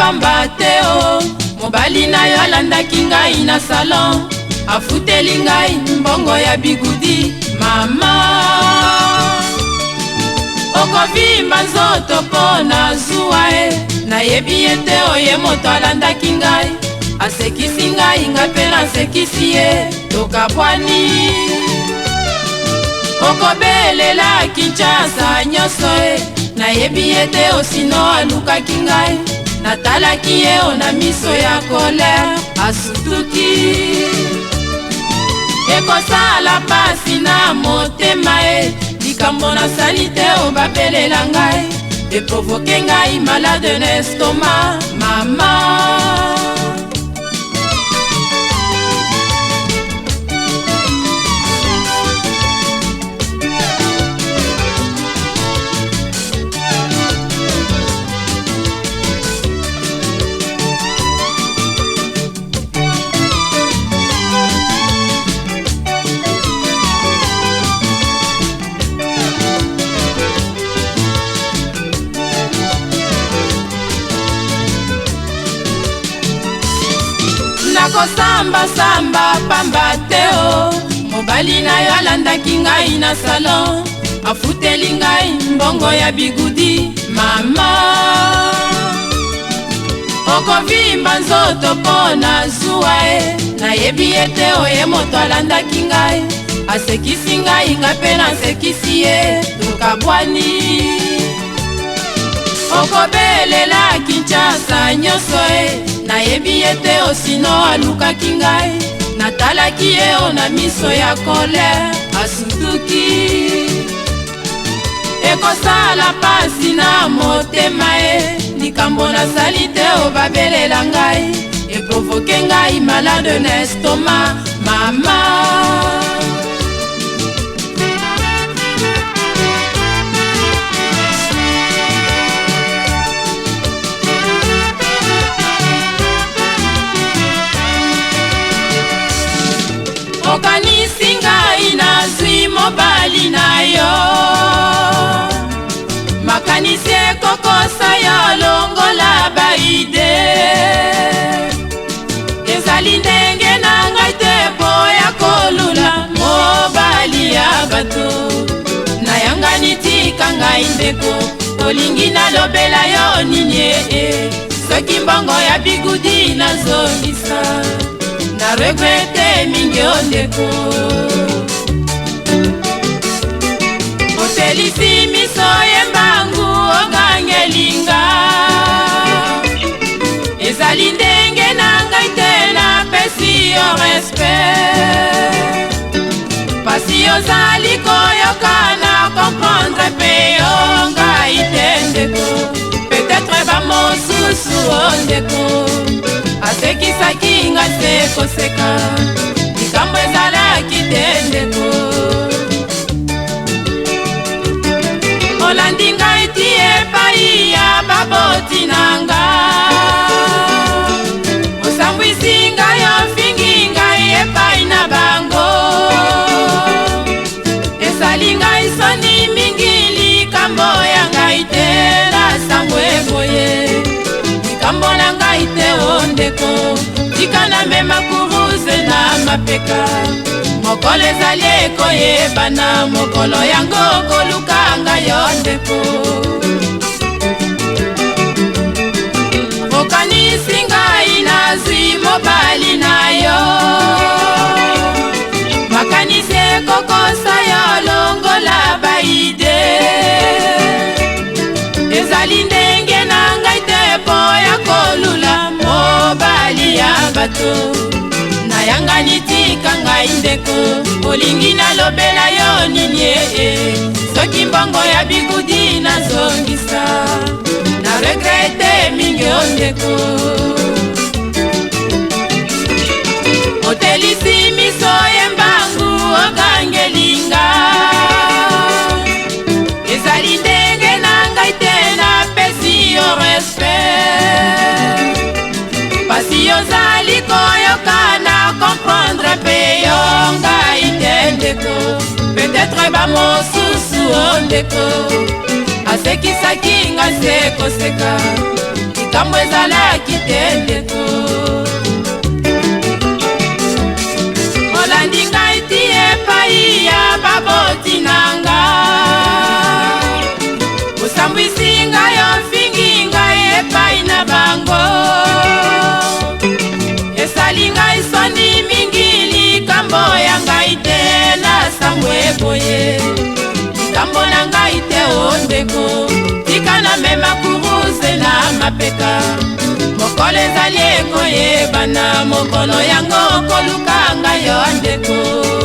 pamba te o. Mobali na yo alandaki ngai na salon, afuteli ngai mbongo ya bigudi. Mama, okovimba nzoto mpo na zuwa e. Nayebi ete oye moto alandaki ngai, asekisi ngai nga mpe nasekisi ye, tokabwani. Okobelela Kinshasa nyonso e. Nayebi ete osino alukaki ngai, natalaki ye o na miso ya kolere, asutuki. Ekosala pasi na motema e. Likambo nasali te o babelela ngai, eprovoke ngai malade n'estomac. Mama, nakosamba-samba pamba te o. Mobali na yo alandaki ngai na salon, afuteli ngai mbongo ya bigudi. Mama, okovimba nzoto mpo na zuwa e. Nayebi ete oye moto alandaki ngai, asekisi ngai nga mpe nasekisi ye, tokabwani. Okobelela Kinshasa nyonso e. Nayebi ete osino alukaki ngai, natalaki ye o na miso ya kolere, asutuki. Ekosala pasi na motema e. Likambo nasali te o babelela ngai, eprovoke ngai malade n'estomac. Mama, okanisi ngai nazwi mobali na yo, makanisi ekokosa yo longola baide. Ezali ndenge na ngai te po ya kolula mobali ya bato. Nayangani tika ngai ndeko, olingi nalobela yo nini e. Soki mbongo ya bigudi nazongisa, na regrete mingi o ndeko. Otelisi miso yembangu ogangelinga, ezali ndenge na ngai te napesi yo respect. Pasi ozali koyoka na comprendre pe yo ngai te ndeko. Peut-être bamosusu o ndeko, asekisaki nga se koseka, likambo ezalaki te ndeko. Olandi ngai ti epai ya baboti na nga, osambwisi ngai ofingi ngai epai na bango. Esali ngai soni mingi likambo ya ngai te nasango eboye, likambo na ngai te o ndeko. Tika na mema kuruze na mapeka, mokolo ezali ekoyebana, mokolo yango koluka ngai yo ndeko. Okanisi ngai nazwi mobali na yo, makanisi ekokosa yo longola baide. Ezali ndenge na ngai te po ya kolula mobali ya bato. Nayangani tika ngai ndeko, olingi nalobela yo nini e. Soki mbongo ya bigudi nazongisa, na regrete mingi o ndeko. Otelisi miso yembangu ogangelinga, ezali ndenge na ngai te napesi yo respect. Pasi ozali koyoka na comprendre pe yo ngai te ndeko. Peut-être bamosusu o ndeko, asekisaki nga se koseka, likambo ezalaki te ndeko. Olandi ngai ti epai ya baboti nanga, osambwisi ngai ofingi ngai epai na bango, esali ngai soni mingi likambo ya ngai te na sango eboye. Likambo na ngai te o ndeko, tika na mema kuruse na mapeka, mokolo ezali ekoyebana, mokolo yango koluka ngai yo ndeko.